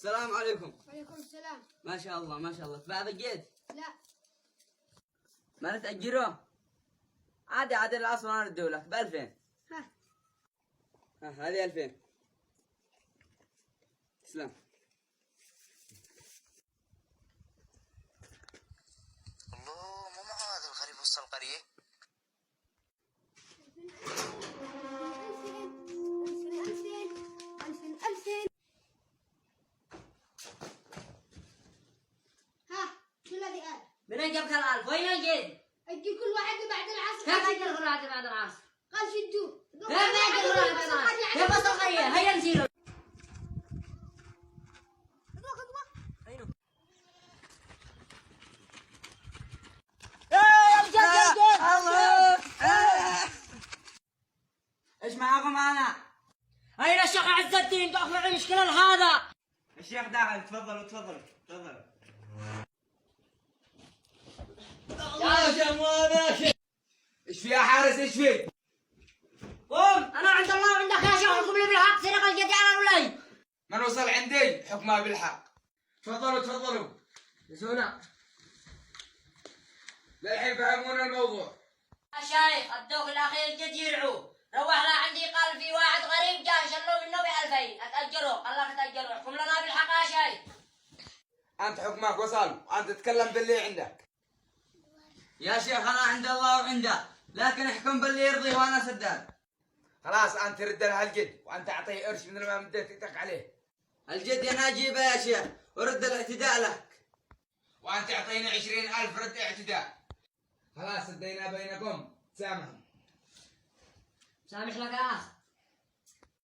السلام عليكم. وعليكم السلام. ما شاء الله ما شاء الله. تبع بقيت؟ لا. ما نتأجره؟ عادي الأصل أنا أردو لك ب2000. ها هذه 2000. تسلم. الله، مو معه هذا الغريب وسط القرية. ألفين. ها شو الذي قال؟ من أين جبت الألف؟ وين الجد؟ أجي كل واحد بعد العصر. كيف أجي كل واحد بعد العصر؟ قال شدوه. كيف أجي كل واحد بعد العصر؟ كيف وسط القرية؟ هيا نشيله. ايش معاكم انا؟ أين الشيخ عز الدين؟ تأخذ المشكلة هذا. الشيخ داخل. تفضلوا. يا جماعة ايش في يا حارس؟ ايش في؟ قوم، أنا عند الله وعندك يا شيخ. حكم لي بالحق. سرق الجدي على الولي. من وصل عندي حكمه بالحق. تفضلوا. هنا. للحين فهمونا الموضوع. يا شيخ الدوق الأخير الجد يرعو. روح لا عندي قال في واحد غريب جاء شلوا منه ب2000. أتأجره. قال لك أتأجره. احكم لنا بالحق يا شيخ. انت حكمك وصل وانت تتكلم باللي عندك. يا شيخ انا عند الله وعنده، لكن احكم باللي يرضيه وانا سداد. خلاص انت رد لها الجد وانت اعطيه قرش من ما مديت ايدك عليه. الجد انا اجيبه يا شيخ ورد الاعتداء لك. وانت اعطيني 20,000 رد اعتداء. خلاص سدينا بينكم. سامح سامح لك يا أخ.